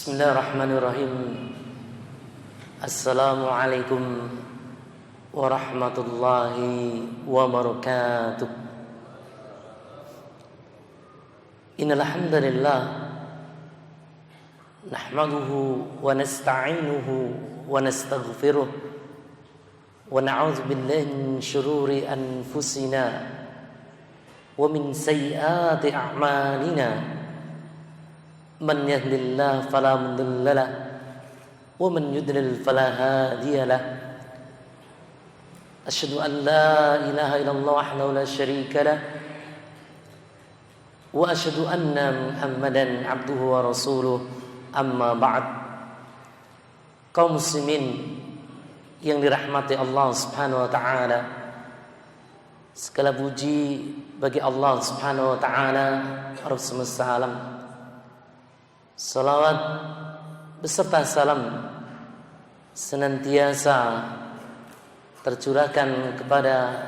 Bismillahirrahmanirrahim. Assalamualaikum warahmatullahi wabarakatuh. Innal hamdalillah nahmaduhu wa nasta'inuhu wa nastaghfiruh wa na'udzu billahi min shururi anfusina wa min sayyiati a'malina. Man yahdihillahu fala mudilla lahu wa man yudlil fala hadiya lahu. Asyhadu an la ilaha illallah wahdahu la syarika lahu wa asyhadu anna Muhammadan abduhu wa rasuluh. Amma ba'd. Kaum muslimin yang dirahmati Allah Subhanahu wa taala, segala puji bagi Allah Subhanahu wa taala, Rabb semesta alam. Salawat beserta salam senantiasa tercurahkan kepada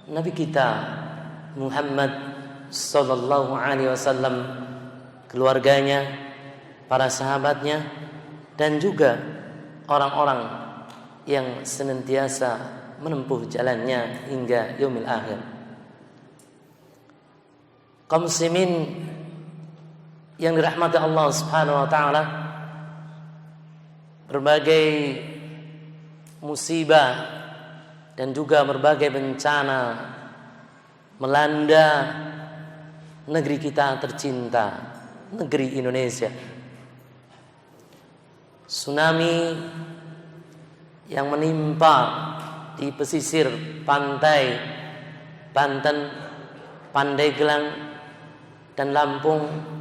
Nabi kita Muhammad sallallahu alaihi wasallam, keluarganya, para sahabatnya, dan juga orang-orang yang senantiasa menempuh jalannya hingga yaumil akhir. Kaum muslimin yang dirahmati Allah Subhanahu wa taala, berbagai musibah dan juga berbagai bencana melanda negeri kita tercinta, negeri Indonesia. Tsunami yang menimpa di pesisir pantai Banten, Pandeglang, dan Lampung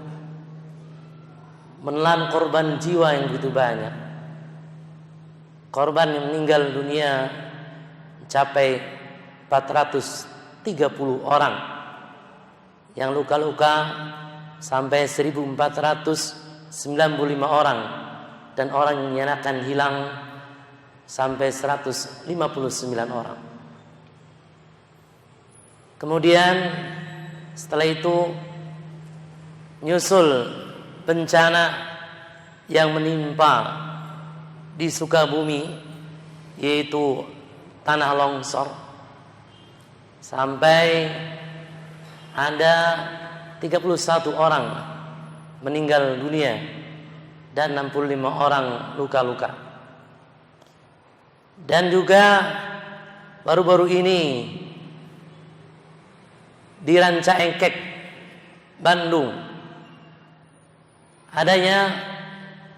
menelan korban jiwa yang begitu banyak. Korban yang meninggal dunia mencapai 430 orang, yang luka-luka sampai 1495 orang, dan orang yang dinyatakan hilang sampai 159 orang. Kemudian setelah itu nyusul bencana yang menimpa di Sukabumi, yaitu tanah longsor, sampai ada 31 orang meninggal dunia dan 65 orang luka-luka. Dan juga baru-baru ini di Ranca Ekek, Bandung, adanya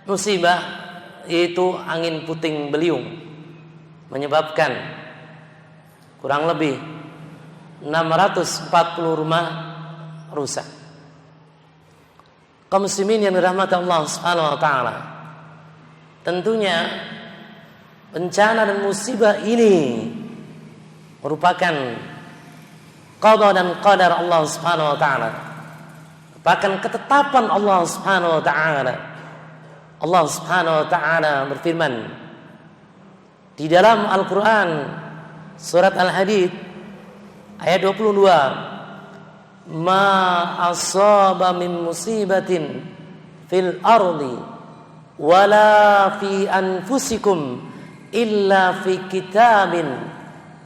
musibah yaitu angin puting beliung, menyebabkan kurang lebih 640 rumah rusak. Kaum muslimin yang dirahmati Allah Subhanahu wa taala, tentunya bencana dan musibah ini merupakan qada dan qadar Allah Subhanahu wa taala, bahkan ketetapan Allah Subhanahu wa taala. Allah Subhanahu wa taala berfirman di dalam Al-Qur'an surat Al-Hadid ayat 22, "Ma asaba min musibatin fil ardi wala fi anfusikum illa fi kitabin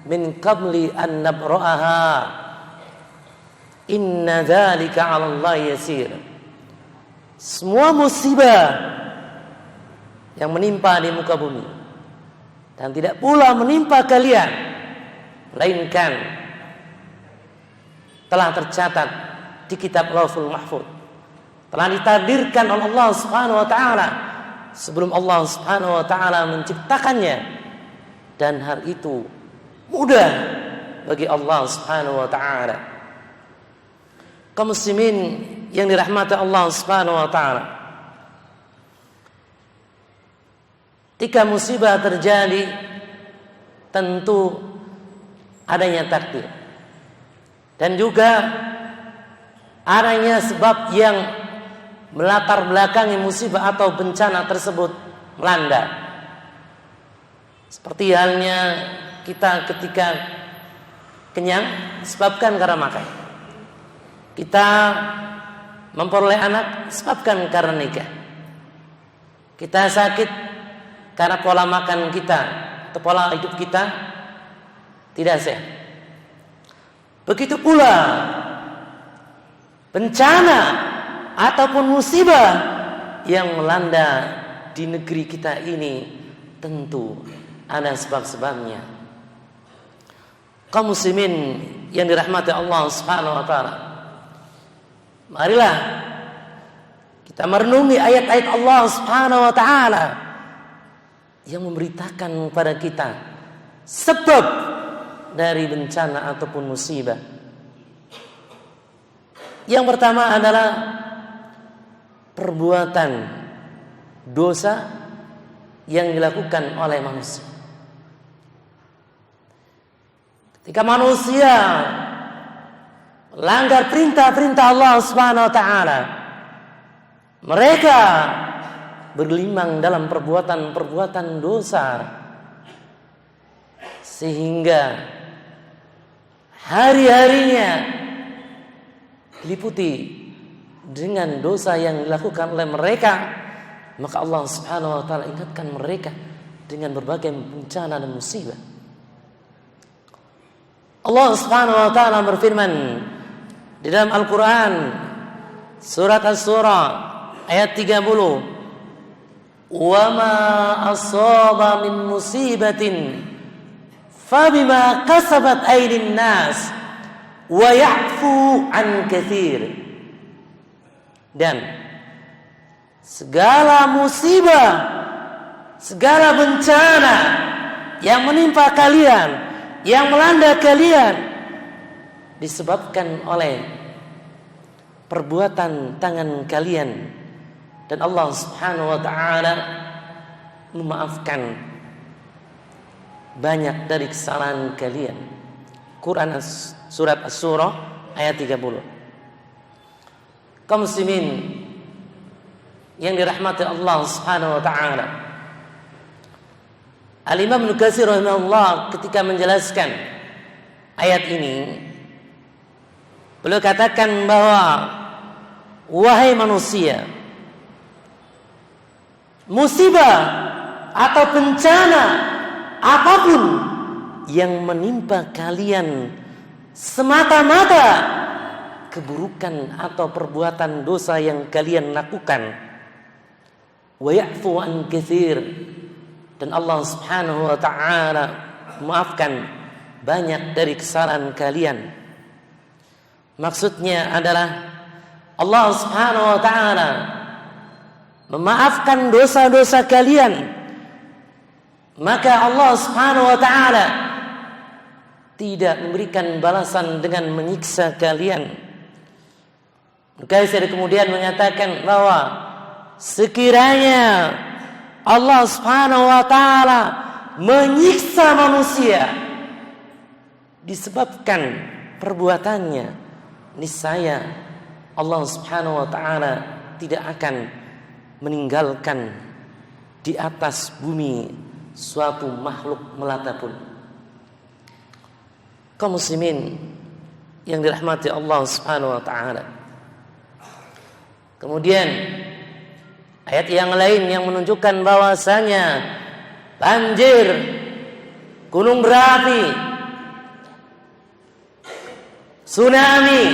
min qabli an nabra'aha. Inna dzalika 'ala Allah yasir." Semua musibah yang menimpa di muka bumi dan tidak pula menimpa kalian, melainkan telah tercatat di kitab Lauhul Mahfuz, telah ditakdirkan oleh Allah Subhanahu wa taala sebelum Allah Subhanahu wa taala menciptakannya, dan hal itu mudah bagi Allah Subhanahu wa taala. Kaum muslimin yang dirahmati Allah Subhanahu wa taala, ketika musibah terjadi tentu adanya takdir dan juga adanya sebab yang melatar belakangi musibah atau bencana tersebut melanda. Seperti halnya kita ketika kenyang disebabkan karena makan, kita memperoleh anak disebabkan karena nikah. Kita sakit karena pola makan kita atau pola hidup kita tidak sehat. Begitu pula bencana ataupun musibah yang melanda di negeri kita ini tentu ada sebab-sebabnya. Kaum muslimin yang dirahmati Allah Subhanahu wa taala, marilah kita merenungi ayat-ayat Allah Subhanahu wa taala yang memberitakan kepada kita sebab dari bencana ataupun musibah. Yang pertama adalah perbuatan dosa yang dilakukan oleh manusia. Ketika manusia melanggar perintah-perintah Allah Subhanahu wa taala, mereka bergelimang dalam perbuatan-perbuatan dosa, sehingga hari-harinya diliputi dengan dosa yang dilakukan oleh mereka. Maka Allah Subhanahu wa taala ingatkan mereka dengan berbagai bencana dan musibah. Allah Subhanahu wa taala berfirman di dalam Al-Qur'an surat Asy-Syura ayat 30, "Wa ma asaba min musibatin fabima kasabat aydin nas wa ya'fu an katsir." Dan segala musibah, segala bencana yang menimpa kalian, yang melanda kalian, disebabkan oleh perbuatan tangan kalian, dan Allah Subhanahu wa taala memaafkan banyak dari kesalahan kalian. Quran surat Asy-Syura ayat 30. Kaum muslimin yang dirahmati Allah Subhanahu wa taala, Al-Imam Ibnu Katsir rahimahullah ketika menjelaskan ayat ini, beliau katakan bahwa wahai manusia, musibah atau bencana apapun yang menimpa kalian semata-mata keburukan atau perbuatan dosa yang kalian lakukan, wa ya'fu an katsir, dan Allah Subhanahu wa taala memaafkan banyak dari kesalahan kalian. Maksudnya adalah Allah Subhanahu wa taala memaafkan dosa-dosa kalian, maka Allah Subhanahu wa taala tidak memberikan balasan dengan menyiksa kalian. Kaisar kemudian menyatakan bahwa sekiranya Allah Subhanahu wa taala menyiksa manusia disebabkan perbuatannya, niscaya Allah Subhanahu wa taala tidak akan meninggalkan di atas bumi suatu makhluk melata pun. Kaum muslimin yang dirahmati Allah Subhanahu wa taala, kemudian ayat yang lain yang menunjukkan bahwasanya banjir, gunung berapi, tsunami,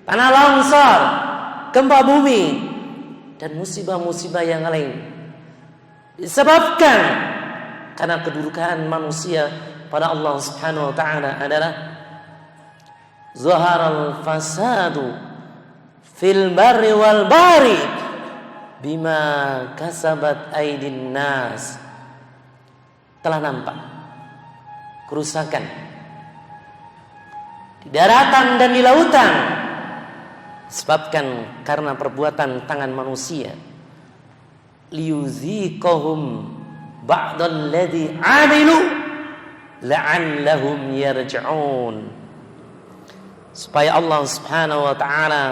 tanah longsor, gempa bumi, dan musibah-musibah yang lain disebabkan karena kedurhakaan manusia pada Allah Subhanahu wa taala adalah zaharal fasadu fil barri wal bahri bima kasabat aydin nas. Telah nampak kerusakan di daratan dan di lautan disebabkan karena perbuatan tangan manusia. Liyuziqahum ba'dal ladzi 'amilu la'allahum yarji'un, supaya Allah Subhanahu wa taala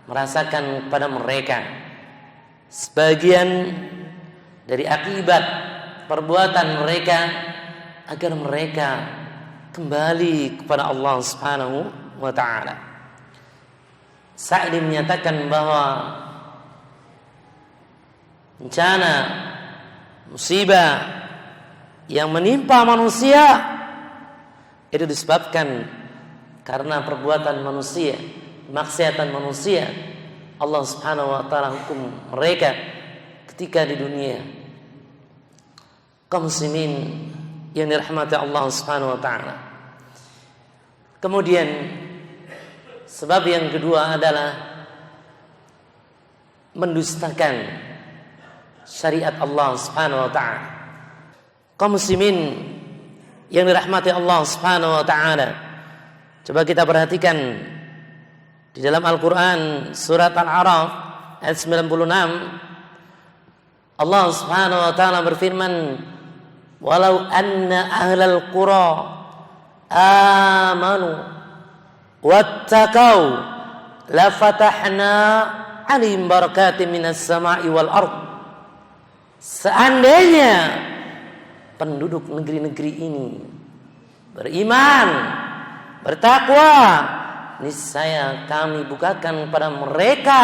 merasakan kepada mereka sebagian dari akibat perbuatan mereka, agar mereka kembali kepada Allah Subhanahu wa taala. Sa'di menyatakan bahwa bencana, musibah yang menimpa manusia itu disebabkan karena perbuatan manusia, maksiatan manusia. Allah Subhanahu wa taala hukum mereka ketika di dunia. Kaum muslimin yang dirahmati Allah Subhanahu wa taala. Kemudian sebab yang kedua adalah mendustakan syariat Allah Subhanahu wa taala. Kaum muslimin yang dirahmati Allah Subhanahu wa taala, coba kita perhatikan di dalam Al-Qur'an surat Al-A'raf ayat 96, Allah Subhanahu wa taala berfirman, "Walau anna ahlal qura amanu wattaqau lafatahna 'alaihim barakatim minas sama'i wal ard." Seandainya penduduk negeri-negeri ini beriman, bertakwa, niscaya kami bukakan kepada mereka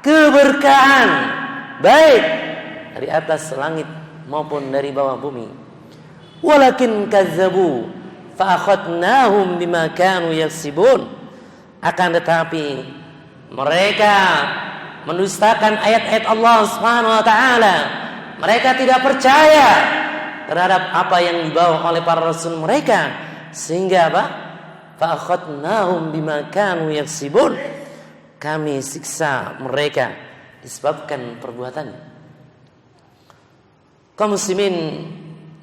keberkahan baik dari atas langit maupun dari bawah bumi. Walakin kazzabu fa akhadnahum bima kanu yaksibun. Akan tetapi mereka mendustakan ayat-ayat Allah Subhanahu wa taala. Mereka tidak percaya terhadap apa yang dibawa oleh para rasul mereka, sehingga apa? Fa akhadnahum bima kanu yaksibun. Kami siksa mereka disebabkan perbuatannya. Kaum muslimin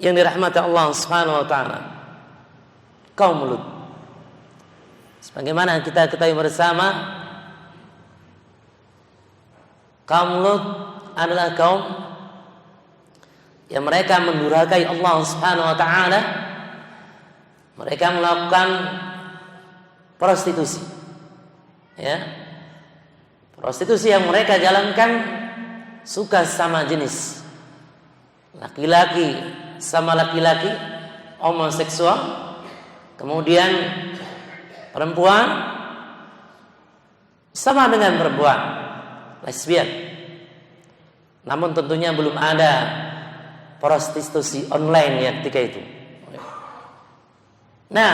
yang dirahmati Allah Subhanahu wa taala, kaum Lut, sebagaimana kita ketahui bersama, kaum Lut adalah kaum yang mereka mendurhakai Allah Subhanahu wa taala. Mereka melakukan prostitusi. Ya. Prostitusi yang mereka jalankan suka sama jenis. Laki-laki sama laki-laki, homoseksual. Kemudian perempuan sama dengan perempuan, lesbian. Namun tentunya belum ada prostitusi online ya ketika itu. Nah,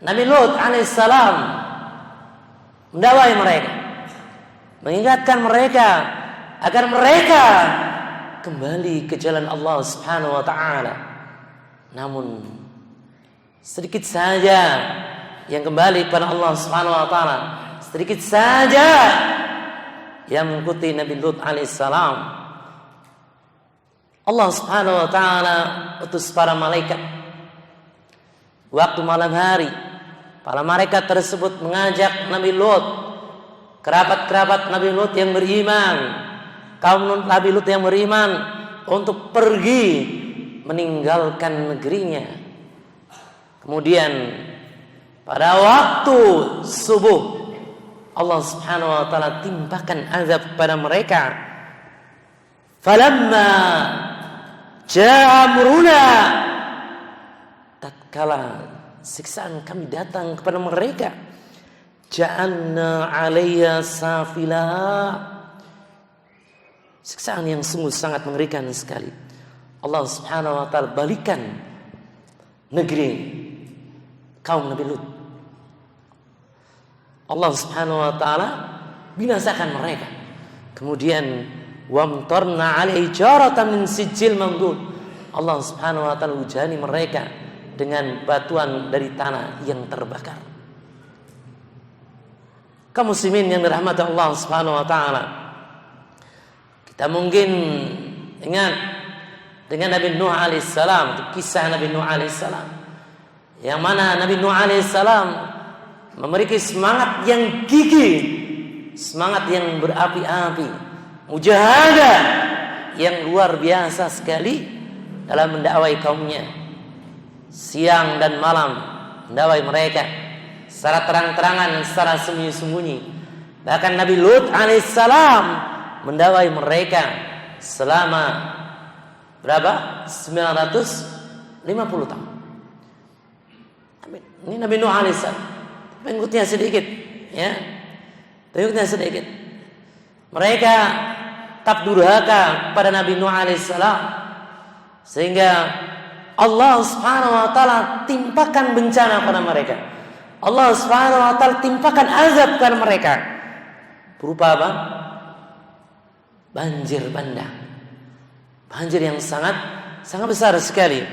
Nabi Lut alaihissalam mendakwai mereka, mengingatkan mereka agar mereka kembali ke jalan Allah Subhanahu wa taala. Namun sedikit saja yang kembali kepada Allah Subhanahu wa taala, sedikit saja yang mengikuti Nabi Lut alaihissalam. Allah Subhanahu wa taala utus para malaikat waktu malam hari. Para malaikat tersebut mengajak Nabi Lut, kerabat-kerabat Nabi Lut yang beriman, kaum Nabi Lut yang beriman, untuk pergi meninggalkan negerinya. Kemudian pada waktu subuh Allah Subhanahu wa taala timpakan azab kepada mereka. Falamma jaa amruna, tatkala siksaan kami datang kepada mereka, ja'alna 'alayha safila, siksaan yang sungguh sangat mengerikan sekali. Allah Subhanahu wa taala balikan negeri kaum Nabi Lut. Allah Subhanahu wa taala binasakan mereka. Kemudian wamtarna 'alaihi jaratan min sijil mamdud. Allah Subhanahu wa taala hujani mereka dengan batuan dari tanah yang terbakar. Kaum muslimin yang dirahmati Allah Subhanahu wa taala, kita mungkin ingat dengan Nabi Nuh alaihissalam, kisah Nabi Nuh alaihissalam, yang mana Nabi Nuh alaihissalam memiliki semangat yang gigih, semangat yang berapi-api, mujahadah yang luar biasa sekali dalam mendakwai kaumnya. Siang dan malam mendakwai mereka secara terang-terangan, secara sembunyi-sembunyi. Bahkan Nabi Lut alaihissalam mendakwai mereka selama berapa? 950 tahun. Ini Nabi Nuh alaihissalam. Pengikutnya sedikit, ya. Pengikutnya sedikit. Mereka tetap durhaka pada Nabi Nuh alaihissalam, sehingga Allah Subhanahu wa taala timpakan bencana pada mereka. Allah Subhanahu wa taala timpakan azab kepada mereka. Berupa apa? Banjir bandang. Banjir yang sangat besar sekali.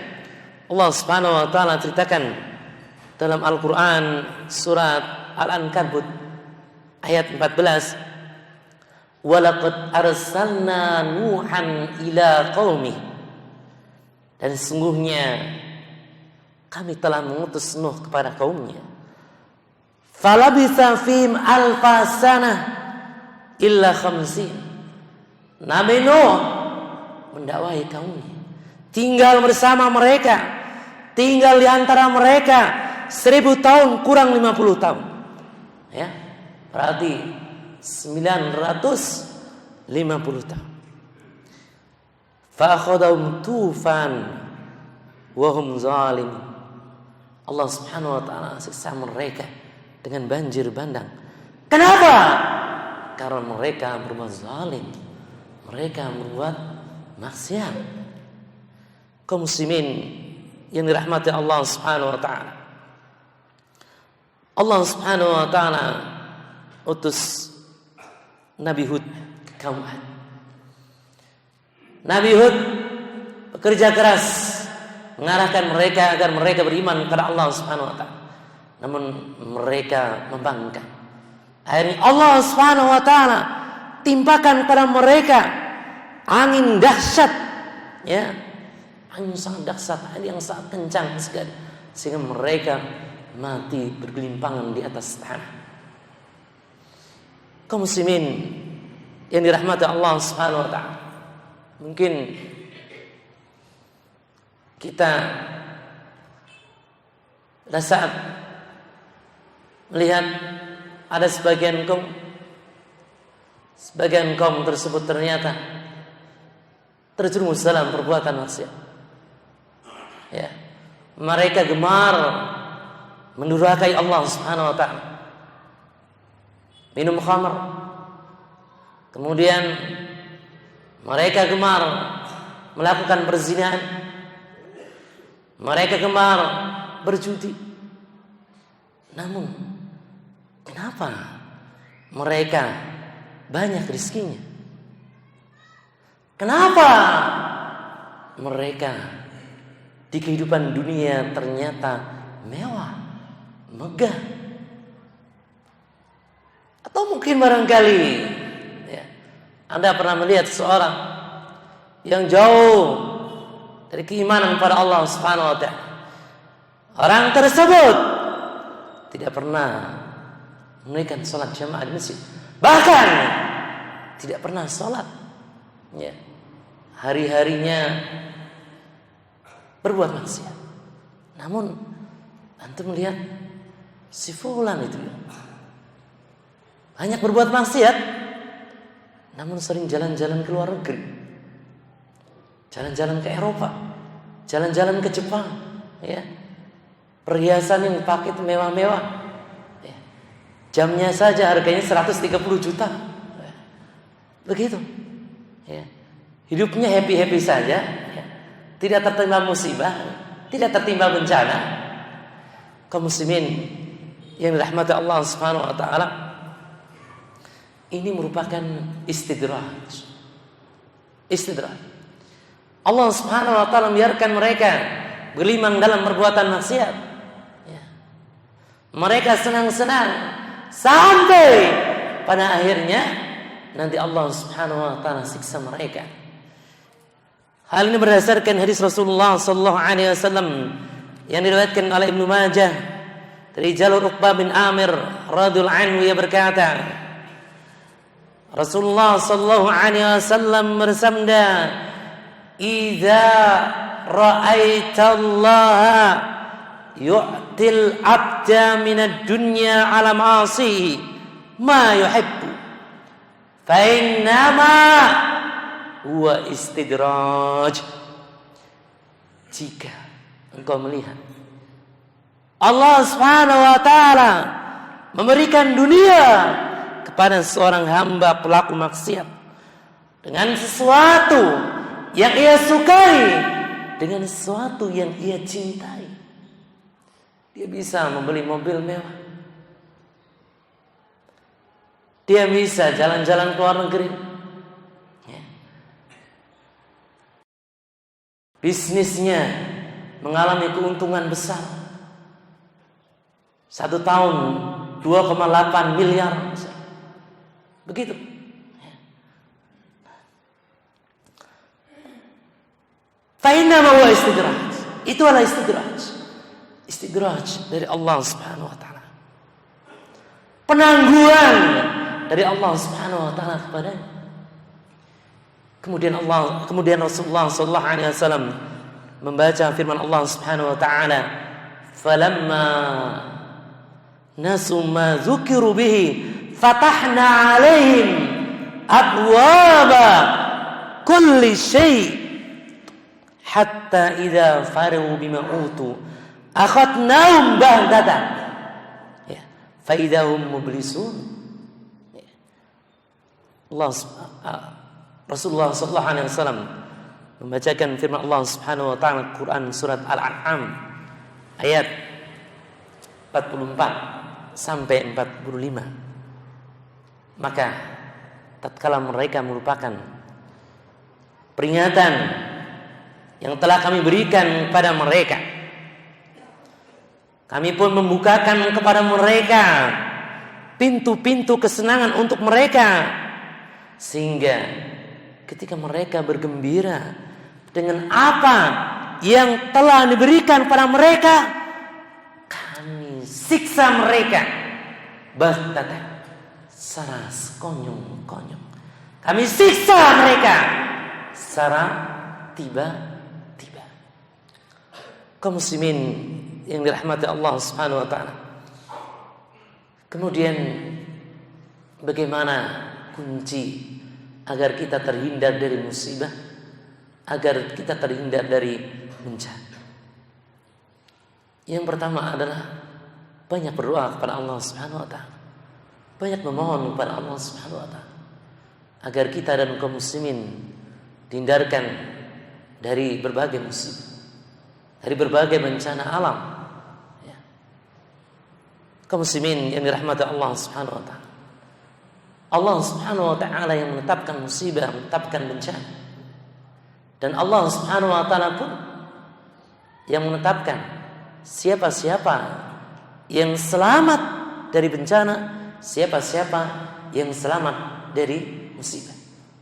Allah Subhanahu wa taala ceritakan dalam Al-Qur'an surat Al-Ankabut ayat 14, "Walaqad arsalna Nuhan ila qaumih." Dan sesungguhnya kami telah mengutus Nuh kepada kaumnya. Falabitha fihim alfa sanah illa khamsin. Nabi Nuh mendakwai kaumnya, tinggal bersama mereka, tinggal di antara mereka 1000 tahun kurang 50 tahun. Ya, berarti 950 tahun. Fa'akhadhahum tufan wa hum zalimin. Allah Subhanahu wa taala siksa mereka dengan banjir bandang. Kenapa? Karena mereka berbuat zalim. Mereka berbuat maksiat. Kaum muslimin yang dirahmati Allah Subhanahu wa taala. Allah Subhanahu wa taala utus Nabi Hud ke kaum Ad. Nabi Hud bekerja keras mengarahkan mereka agar mereka beriman kepada Allah Subhanahu wa taala. Namun mereka membangkang. Akhirnya Allah Subhanahu wa taala timpakan pada mereka angin dahsyat, ya. Angin sangat dahsyat, angin yang sangat kencang sekali, sehingga mereka mati bergelimpangan di atas tanah. Kaum muslimin yang dirahmati Allah Subhanahu wa taala, mungkin kita pada saat melihat ada sebagian kaum tersebut ternyata terjerumus dalam perbuatan maksiat. Ya, mereka gemar mendurhakai Allah Subhanahu wa taala, minum khamr, kemudian mereka gemar melakukan perzinahan, mereka gemar berjudi. Namun kenapa mereka banyak rezekinya? Kenapa mereka di kehidupan dunia ternyata mewah, megah? Atau mungkin barangkali ya, Anda pernah melihat seseorang yang jauh dari keimanan kepada Allah Subhanahu wa taala. Orang tersebut tidak pernah menunaikan salat jamaah di masjid, bahkan tidak pernah salat, ya, hari-harinya berbuat maksiat. Namun antum melihat si fulan itu banyak berbuat maksiat, namun sering jalan-jalan ke luar negeri, jalan-jalan ke Eropa, jalan-jalan ke Jepang, ya, perhiasan yang dipakai itu mewah-mewah, ya. Jamnya saja harganya 130 juta, ya. Begitu, ya. Hidupnya happy-happy saja, ya. Tidak tertimpa musibah, tidak tertimpa bencana. Kaum muslimin yang dirahmati Allah Subhanahu wa taala, ini merupakan istidraj. Allah Subhanahu wa taala membiarkan mereka bergelimang dalam perbuatan maksiat, ya. Mereka senang-senang sampai pada akhirnya nanti Allah Subhanahu wa taala siksa mereka. Hal ini berdasarkan hadis Rasulullah sallallahu alaihi wasallam yang diriwayatkan oleh Ibnu Majah dari jalur Uqbah bin Amir radhiyallahu anhu, ia berkata, Rasulullah sallallahu alaihi wasallam bersabda, "Idza ra'aitallaha yu'til 'abda minad dunya 'ala ma'asihi ma yuhibbu fa innama huwa istidraj." Jika engkau melihat Allah Subhanahu wa taala memberikan dunia kepada seorang hamba pelaku maksiat dengan sesuatu yang ia sukai, dengan sesuatu yang ia cintai. Dia bisa membeli mobil mewah. Dia bisa jalan-jalan ke luar negeri. Ya. Bisnisnya mengalami keuntungan besar. 1 tahun 2,8 miliar. Begitu. Fa'innama huwa istidraj. Itu adalah istidraj. Istidraj dari Allah Subhanahu wa taala. Penangguhan dari Allah Subhanahu wa taala kepadanya. Kemudian Rasulullah sallallahu alaihi wasallam membaca firman Allah Subhanahu wa taala, "Falamma nasu ma dzukiru bihi fatahna 'alaihim abwaba kulli syai' hatta idza farihu bima utu akhadnahum baghtatan ya fa idahum mublisun." Rasulullah sallallahu alaihi wasallam membacakan firman Allah Subhanahu wa taala Quran surat Al-An'am ayat 44 sampai 45. Maka tatkala mereka melupakan peringatan yang telah kami berikan kepada mereka, kami pun membukakan kepada mereka pintu-pintu kesenangan untuk mereka, sehingga ketika mereka bergembira dengan apa yang telah diberikan pada mereka, kami siksa mereka baghtatan, secara sekonyong-konyong. Kami siksa mereka secara tiba-tiba. Kaum muslimin yang dirahmati Allah Subhanahu wa taala. Kemudian bagaimana kunci agar kita terhindar dari musibah, agar kita terhindar dari bencana? Yang pertama adalah banyak berdoa kepada Allah Subhanahu wa taala. Banyak memohon kepada Allah Subhanahu wa taala agar kita dan kaum muslimin dihindarkan dari berbagai musibah, dari berbagai bencana alam. Ya. Kaum muslimin yang dirahmati Allah Subhanahu wa taala. Allah Subhanahu wa ta'ala yang menetapkan musibah, menetapkan bencana. Dan Allah Subhanahu wa ta'ala pun yang menetapkan siapa-siapa yang selamat dari bencana, siapa-siapa yang selamat dari musibah.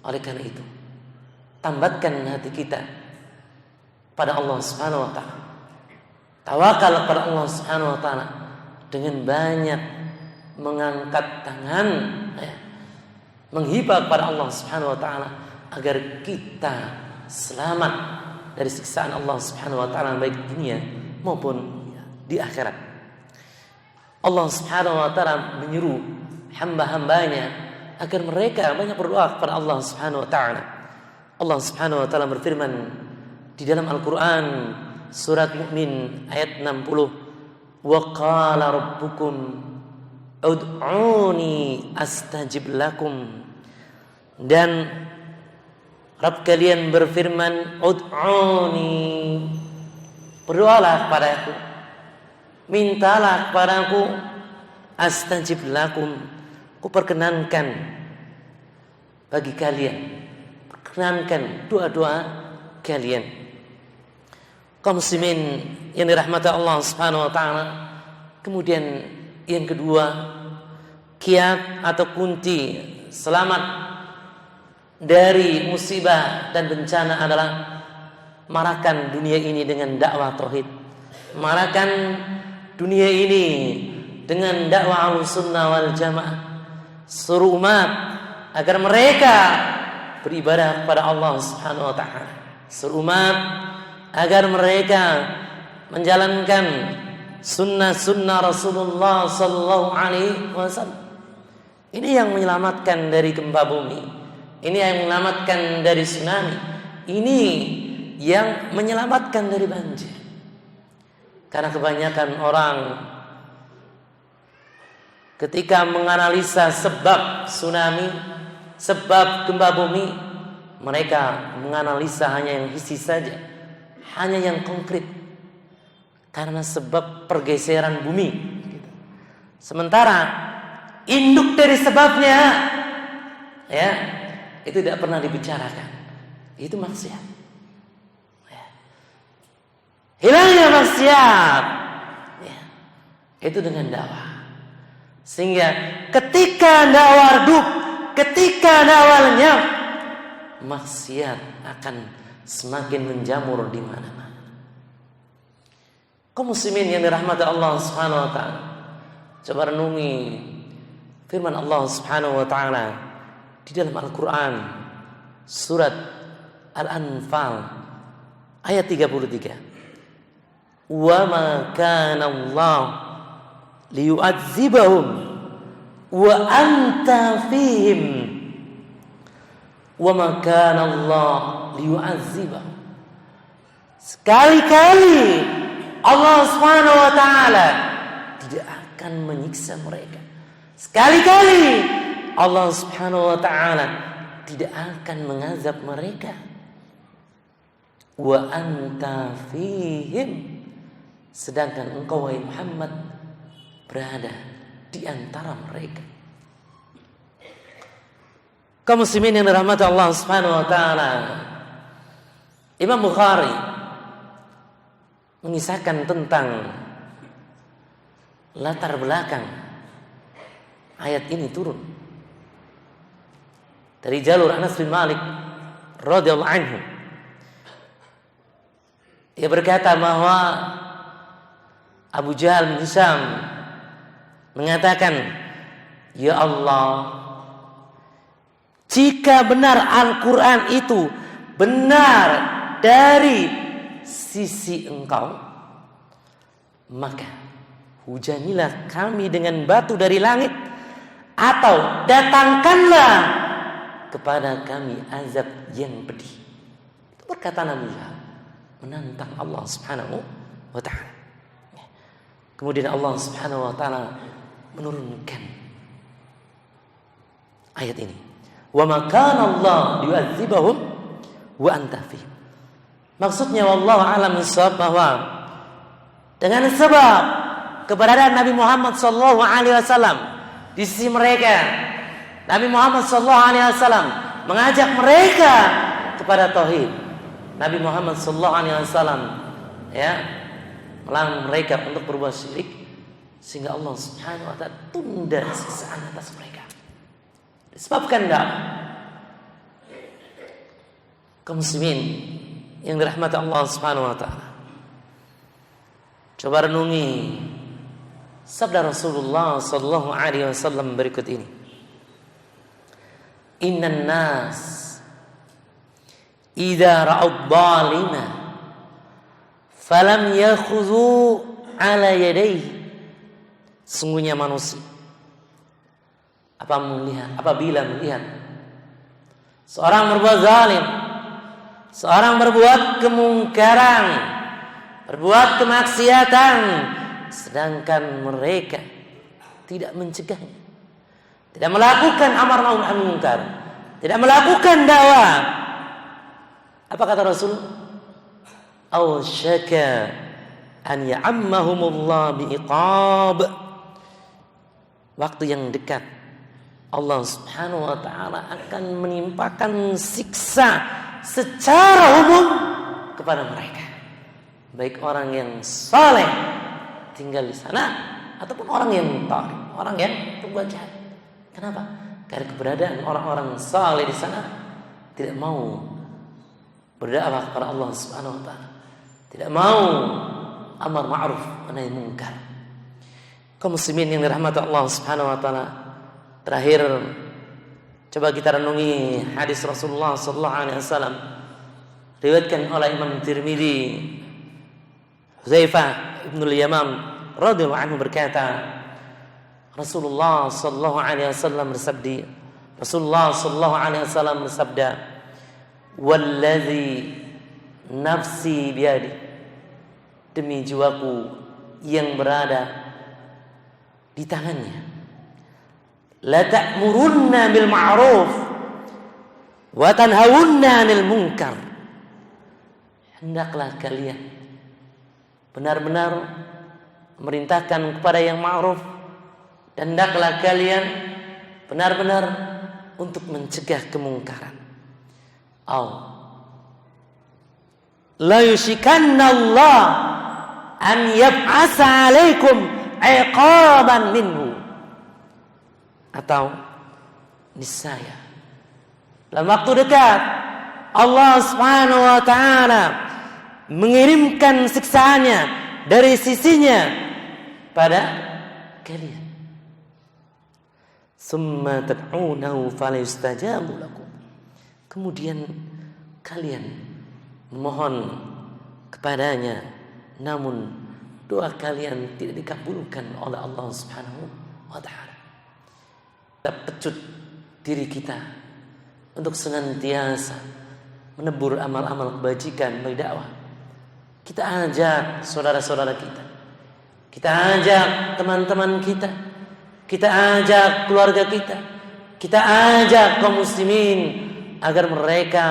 Oleh karena itu, tambatkan hati kita pada Allah Subhanahu wa ta'ala. Tawakal kepada Allah Subhanahu wa ta'ala dengan banyak mengangkat tangan, menghibah kepada Allah Subhanahu wa taala agar kita selamat dari siksaan Allah Subhanahu wa taala baik di dunia maupun di akhirat. Allah Subhanahu wa taala menyuruh hamba-hambanya agar mereka banyak berdoa kepada Allah Subhanahu wa taala. Allah Subhanahu wa taala berfirman di dalam Al-Qur'an surat Mu'min ayat 60, "Wa qala rabbukum ud'uni astajib lakum." Dan Rabb kalian berfirman, ud'uni, berdoalah kepadaku, mintalah kepadaku, astajib lakum, ku perkenankan bagi kalian, perkenankan doa-doa kalian. Kaum muslimin yang dirahmati Allah Subhanahu wa taala. Kemudian yang kedua, kiat atau kunci selamat dari musibah dan bencana adalah marakan dunia ini dengan dakwah tauhid. Marakan dunia ini dengan dakwah Ahlussunnah wal Jamaah. Suruh umat agar mereka beribadah kepada Allah Subhanahu wa taala. Suruh umat agar mereka menjalankan sunnah-sunnah Rasulullah sallallahu alaihi wasallam. Ini yang menyelamatkan dari gempa bumi. Ini yang menyelamatkan dari tsunami. Ini yang menyelamatkan dari banjir. Karena kebanyakan orang ketika menganalisa sebab tsunami, sebab gempa bumi, mereka menganalisa hanya yang hissi saja, hanya yang konkret, karena sebab pergeseran bumi. Sementara induk dari sebabnya, ya, itu tidak pernah dibicarakan. Itu maksiat. Ya. Hilangnya maksiat, ya, itu dengan dakwah. Sehingga ketika dakwah redup, ketika dakwah lenyap, maksiat akan semakin menjamur di mana-mana. Kaum muslimin yang dirahmati Allah Subhanahu wa taala, coba renungi firman Allah Subhanahu wa taala di dalam Al-Qur'an surat Al-Anfal ayat 33. Wa ma kana Allah liyu'adzibahum wa anta fihim wa ma kana Allah liyu'adzibahum. Sekali-kali Allah Subhanahu wa taala tidak akan menyiksa mereka. Sekali-kali Allah Subhanahu wa taala tidak akan mengazab mereka. Wa anta fihim, sedangkan engkau wahai Muhammad berada di antara mereka. Kaum muslimin yang dirahmati Allah Subhanahu wa taala, Imam Bukhari mengisahkan tentang latar belakang ayat ini turun dari jalur Anas bin Malik radhiyallahu anhu. Ia berkata bahwa Abu Jahal bin Hisham mengatakan, "Ya Allah, jika benar Al-Quran itu benar dari sisi engkau, maka hujanilah kami dengan batu dari langit, atau datangkanlah kepada kami azab yang pedih." Itu perkataan Abu Jahal menantang Allah Subhanahu wa ta'ala. Kemudian Allah Subhanahu wa ta'ala menurunkan ayat ini. Wa ma kana Allah yu'adzibahum wa anta fihim. Maksudnya wallahu a'lam bissawab, bahwa dengan sebab keberadaan Nabi Muhammad sallallahu alaihi wasallam di sisi mereka, Nabi Muhammad sallallahu alaihi wasallam mengajak mereka kepada tauhid. Nabi Muhammad sallallahu alaihi wasallam, ya, melarang mereka untuk berbuat syirik, sehingga Allah Subhanahu wa ta'ala tunda siksaan atas mereka. Disebabkan dakwah. Kaum muslimin yang dirahmati Allah Subhanahu wa ta'ala, coba renungi sabda Rasulullah sallallahu alaihi wasallam berikut ini. Innan nas idza ra'ud dhalima falam yakhudhu ala yadayhi. Sungguhnya manusia apabila melihat seorang berbuat zalim, seorang berbuat kemungkaran, berbuat kemaksiatan, sedangkan mereka tidak mencegahnya, tidak melakukan amar ma'ruf nahi munkar, tidak melakukan dakwah, apa kata Rasul? Aw syaka an ya'ammahumullah bi'iqab. Waktu yang dekat Allah Subhanahu wa ta'ala akan menimpakan siksa secara umum kepada mereka, baik orang yang saleh tinggal di sana ataupun orang yang tarik, orang yang berbuat jahat. Kenapa? Karena keberadaan orang-orang saleh di sana tidak mau berdakwah kepada Allah Subhanahu wa ta'ala, tidak mau amar ma'ruf nahi munkar. Kaum muslimin yang dirahmati Allah Subhanahu wa ta'ala, terakhir coba kita renungi hadis Rasulullah sallallahu alaihi wasallam diriwayatkan oleh Imam Tirmidzi. Hudzaifah bin al-Yaman radhiyallahu anhu berkata, Rasulullah sallallahu alaihi wasallam bersabda, "Wallazi nafsi biyadi," demi jiwaku yang berada di tangannya, "la ta'murunna bil ma'ruf wa tanhawunna 'anil munkar. Hendaklah kalian benar-benar memerintahkan kepada yang ma'ruf, dan hendaklah kalian benar-benar untuk mencegah kemungkaran. La yushikanna Allah an yab'asa 'alaikum 'iqaban minhu. Atau niscaya dalam waktu dekat Allah Subhanahu wa taala mengirimkan siksaannya dari sisinya pada kalian. Summa tad'unahu falayustajabu lakum. Kemudian kalian memohon kepadanya, namun doa kalian tidak dikabulkan oleh Allah Subhanahu wa taala. Kita pecut diri kita untuk senantiasa menebur amal-amal kebajikan melalui dakwah. Kita ajak saudara-saudara kita, kita ajak teman-teman kita, kita ajak keluarga kita, kita ajak kaum muslimin agar mereka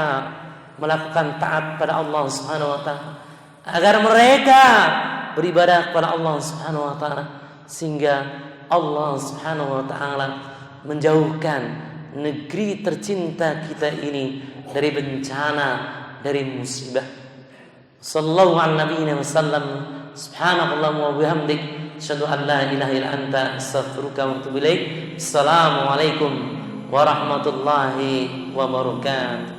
melakukan taat pada Allah Subhanahu wa taala, agar mereka beribadah kepada Allah Subhanahu wa taala, sehingga Allah Subhanahu wa taala menjauhkan negeri tercinta kita ini dari bencana, dari musibah. Sallallahu ala nabiyyina wasallam. Subhanakallahumma wa bihamdik, asyhadu an la ilaha illa anta, astaghfiruka wa atubu ilaik. Assalamualaikum warahmatullahi wabarakatuh.